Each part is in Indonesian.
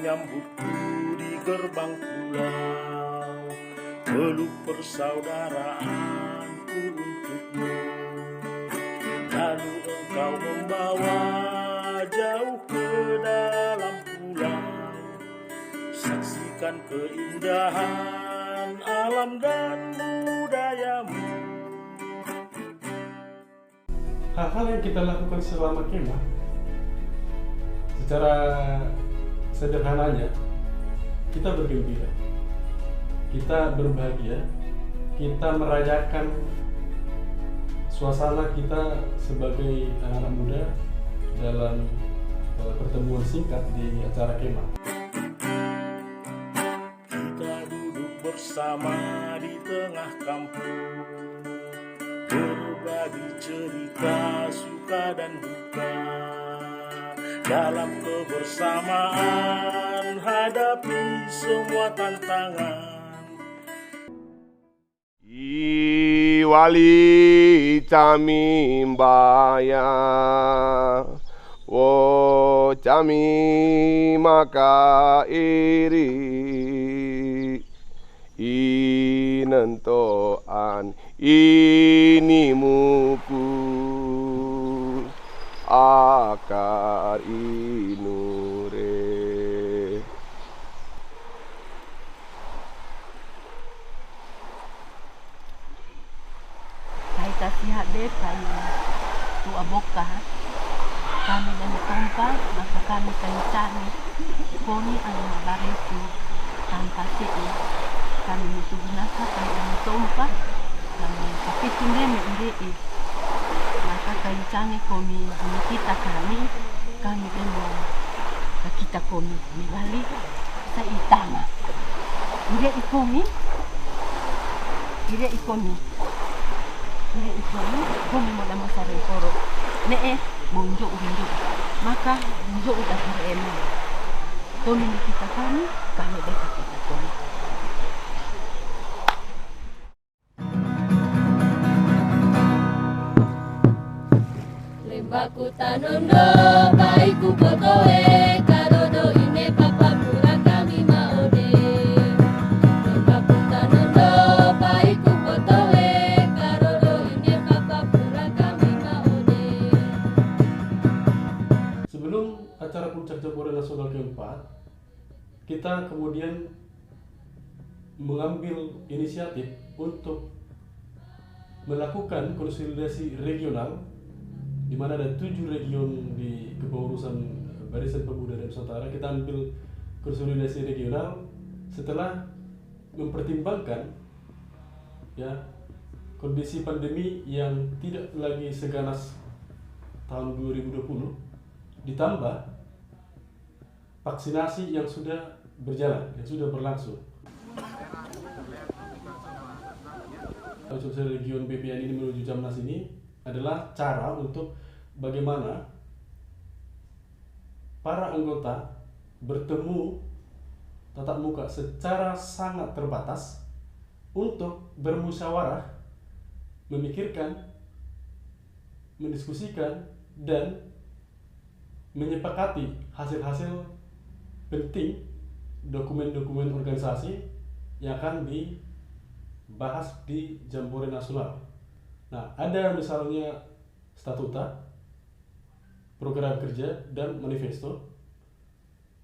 menyambutku di gerbang pulau, peluk persaudaraanku untukmu. Lalu engkau membawa jauh ke dalam pulau, saksikan keindahan alam dan budayamu. Hal-hal yang kita lakukan selama kemah, secara sederhananya, kita bergembira, kita berbahagia, kita merayakan suasana kita sebagai anak-anak muda dalam pertemuan singkat di acara kemah. Kita duduk bersama di tengah kampung, berbagi cerita suka dan duka. Dalam kebersamaan hadapi semua tantangan. Wali cami mbaya, wo cami maka iri, inentoan ini muku akar inure. Kahit sihat deh kayu tu aboka kami dan tompa maka kami kencani poni ang baresi tanpa sih kami itu gunakan kayu dan tompa kami tapi tinggal menjadi maka kencani kami kita kami dengan kita kami balik sa itama dia ikomi ini ikomi kami mau nama sari koro bonjok maka bonjok udah terema kami kita kami dekat kita kami. Lembaku tanondo baiku potoe kadodo ine papa pura kami maode. Lembaku tanondo baiku potoe kadodo ine papa pura kami maode. Sebelum acara puncak Jambore Nasional keempat, kita kemudian mengambil inisiatif untuk melakukan konsolidasi regional, di mana ada 7 region di kepengurusan Barisan Pemuda dan Nusantara. Kita ambil konsolidasi regional setelah mempertimbangkan ya kondisi pandemi yang tidak lagi seganas tahun 2020, ditambah vaksinasi yang sudah berjalan, yang sudah berlangsung. Konsolidasi region BPN ini menuju Jamnas ini adalah cara untuk bagaimana para anggota bertemu tatap muka secara sangat terbatas untuk bermusyawarah, memikirkan, mendiskusikan, dan menyepakati hasil-hasil penting dokumen-dokumen organisasi yang akan dibahas di Jambore Nasional. Nah, ada misalnya statuta, program kerja, dan manifesto,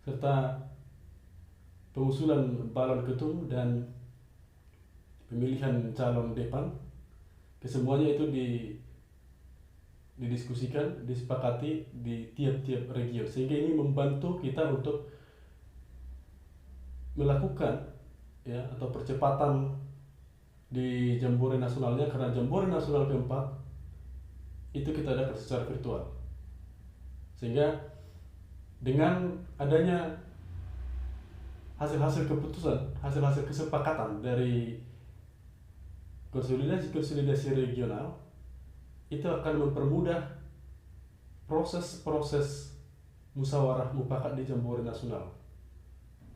serta pengusulan balon ketum dan pemilihan calon depan. Kesemuanya itu didiskusikan, disepakati di tiap-tiap region, sehingga ini membantu kita untuk melakukan ya atau percepatan di Jambore Nasionalnya, karena Jambore Nasional keempat itu kita adakan secara virtual, sehingga dengan adanya hasil-hasil keputusan, hasil-hasil kesepakatan dari konsolidasi regional itu akan mempermudah proses-proses musyawarah mufakat di Jambore Nasional.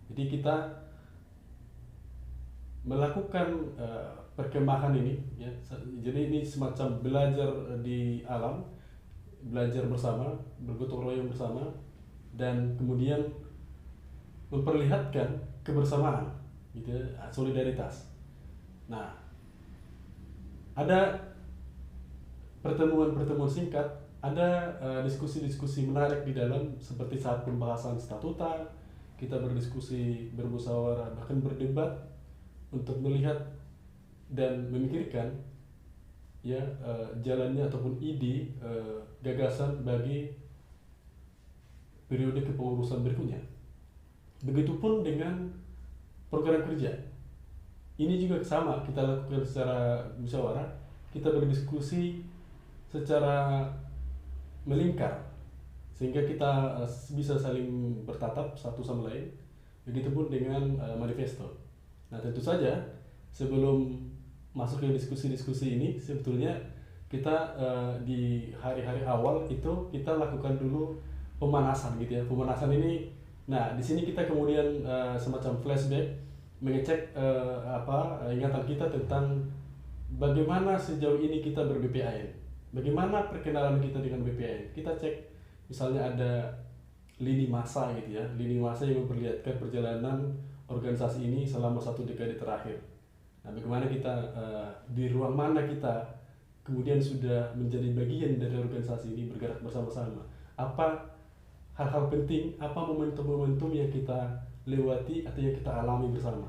Jadi kita melakukan perkemahan ini ya, jadi ini semacam belajar di alam, belajar bersama, bergotong royong bersama, dan kemudian memperlihatkan kebersamaan, gitu ya, solidaritas. Nah, ada pertemuan-pertemuan singkat, ada diskusi-diskusi menarik di dalam, seperti saat pembahasan statuta, kita berdiskusi, bermusyawarah, bahkan berdebat untuk melihat dan memikirkan ya jalannya ataupun ide gagasan bagi periode kepengurusan berikutnya. Begitupun dengan program kerja. Ini juga sama, kita lakukan secara musyawarah, kita berdiskusi secara melingkar sehingga kita bisa saling bertatap satu sama lain. Begitupun dengan manifesto. Nah, tentu saja sebelum masuk ke diskusi-diskusi ini, sebetulnya kita di hari-hari awal itu kita lakukan dulu pemanasan, gitu ya. Pemanasan ini, nah di sini kita kemudian semacam flashback, mengecek ingatan kita tentang bagaimana sejauh ini kita ber-BPAN, bagaimana perkenalan kita dengan BPAN. Kita cek misalnya ada lini masa, gitu ya, lini masa yang memperlihatkan perjalanan organisasi ini selama 1 dekade terakhir. Nah, bagaimana kita di ruang mana kita kemudian sudah menjadi bagian dari organisasi ini, bergerak bersama-sama. Apa hal-hal penting, apa momentum-momentum yang kita lewati atau yang kita alami bersama.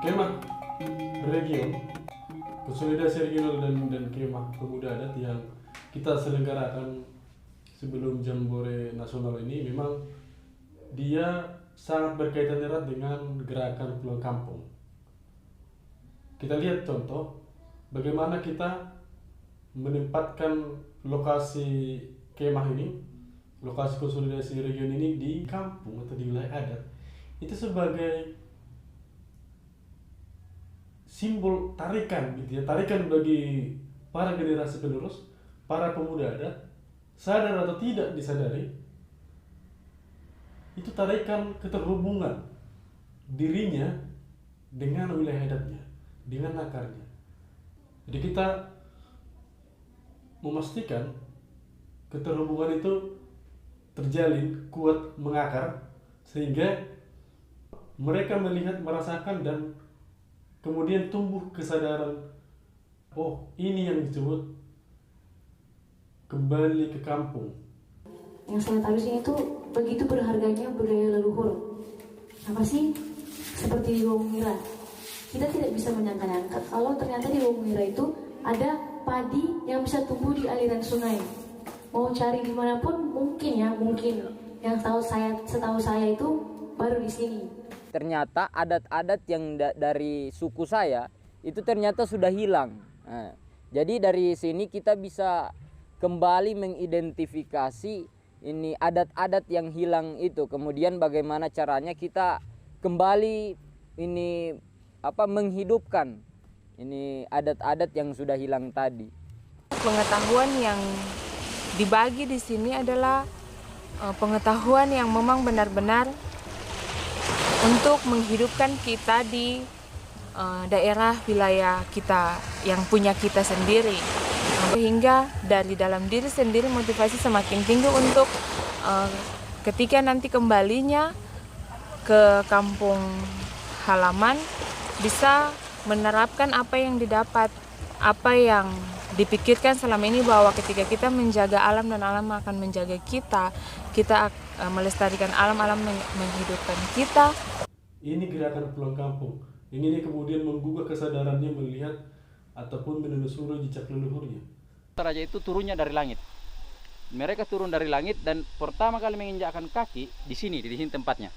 Kemah region, konsolidasi regional dan kemah pemuda adat yang kita selenggarakan sebelum Jambore Nasional ini, memang dia sangat berkaitan erat dengan gerakan pulang kampung. Kita lihat contoh bagaimana kita menempatkan lokasi kemah ini, lokasi konsolidasi region ini di kampung atau di wilayah adat, itu sebagai simbol tarikan, gitu ya, tarikan bagi para generasi penerus, para pemuda adat, sadar atau tidak disadari, itu tarikan keterhubungan dirinya dengan wilayah adatnya, dengan akarnya. Jadi kita memastikan keterhubungan itu terjalin, kuat, mengakar, sehingga mereka melihat, merasakan, dan kemudian tumbuh kesadaran, oh ini yang disebut kembali ke kampung. Yang saya tahu di sini tuh begitu berharganya budaya leluhur. Apa sih? Seperti di Wongmira. Kita tidak bisa menyangka-nyangka kalau ternyata di Wongmira itu ada padi yang bisa tumbuh di aliran sungai. Mau cari dimanapun mungkin ya, mungkin. Yang setahu saya itu baru di sini. Ternyata adat-adat yang dari suku saya itu ternyata sudah hilang. Nah, jadi dari sini kita bisa kembali mengidentifikasi ini adat-adat yang hilang itu. Kemudian bagaimana caranya kita kembali ini menghidupkan ini adat-adat yang sudah hilang tadi. Pengetahuan yang dibagi di sini adalah pengetahuan yang memang benar-benar untuk menghidupkan kita di daerah wilayah kita yang punya kita sendiri. Sehingga dari dalam diri sendiri motivasi semakin tinggi untuk ketika nanti kembalinya ke kampung halaman bisa menerapkan apa yang didapat, apa yang dipikirkan selama ini, bahwa ketika kita menjaga alam dan alam akan menjaga kita, kita melestarikan alam, alam menghidupkan kita. Ini gerakan pulang kampung. Ini kemudian menggugah kesadarannya melihat ataupun menelusuri jejak leluhurnya. Raja itu turunnya dari langit. Mereka turun dari langit dan pertama kali menginjakkan kaki di sini tempatnya.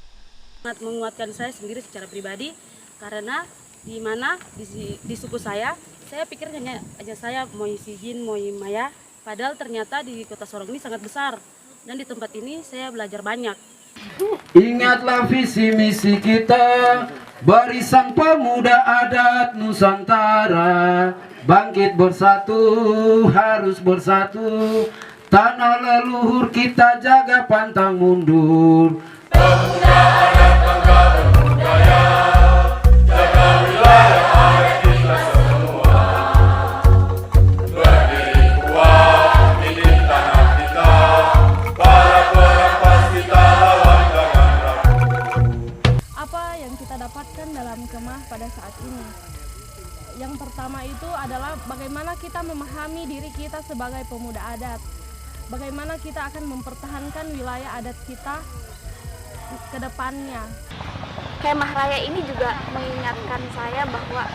Sangat menguatkan saya sendiri secara pribadi, karena di suku saya pikir hanya saya mau Sijin, mau Maya, padahal ternyata di kota Sorong ini sangat besar, dan di tempat ini saya belajar banyak. Ingatlah visi misi kita, barisan pemuda adat Nusantara, bangkit bersatu, harus bersatu, tanah leluhur kita jaga pantang mundur. Pemuda adat bangga berbudaya, jaga wilayah adat kita semua. Berdiri kuat di tanah kita, para perampas kita lawan jangan ragu. Apa yang kita dapatkan dalam kemah pada saat ini? Yang pertama itu adalah bagaimana kita memahami diri kita sebagai pemuda adat. Bagaimana kita akan mempertahankan wilayah adat kita ke depannya. Kemah raya ini juga mengingatkan saya bahwa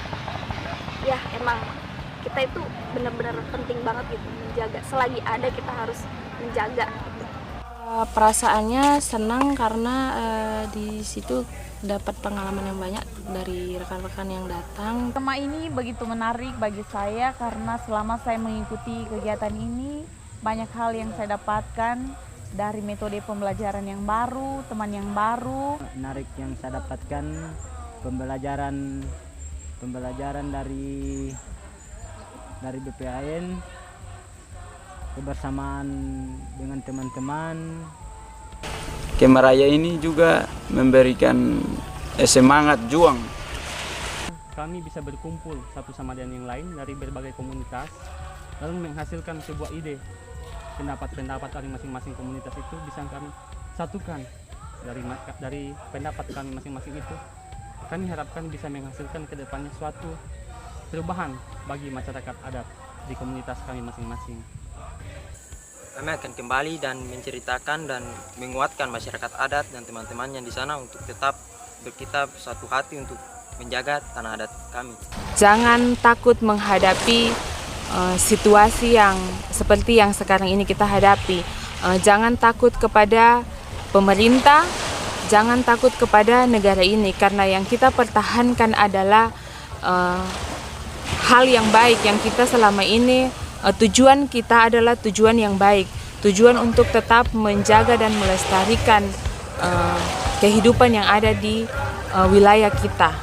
ya emang kita itu benar-benar penting banget gitu menjaga. Selagi ada kita harus menjaga. Perasaannya senang karena di situ dapat pengalaman yang banyak dari rekan-rekan yang datang. Kemah ini begitu menarik bagi saya karena selama saya mengikuti kegiatan ini banyak hal yang saya dapatkan dari metode pembelajaran yang baru, teman yang baru. Menarik yang saya dapatkan pembelajaran dari BPAN, kebersamaan dengan teman-teman. Kemah raya ini juga memberikan semangat juang. Kami bisa berkumpul satu sama dengan yang lain dari berbagai komunitas, lalu menghasilkan sebuah ide. Pendapat-pendapat dari masing-masing komunitas itu bisa kami satukan dari pendapat kami masing-masing itu. Kami harapkan bisa menghasilkan ke depannya suatu perubahan bagi masyarakat adat di komunitas kami masing-masing. Kami akan kembali dan menceritakan dan menguatkan masyarakat adat dan teman-temannya di sana untuk tetap kita satu hati untuk menjaga tanah adat kami. Jangan takut menghadapi situasi yang seperti yang sekarang ini kita hadapi. Jangan takut kepada pemerintah, jangan takut kepada negara ini, karena yang kita pertahankan adalah hal yang baik yang kita selama ini tujuan kita adalah tujuan yang baik, tujuan untuk tetap menjaga dan melestarikan kehidupan yang ada di wilayah kita.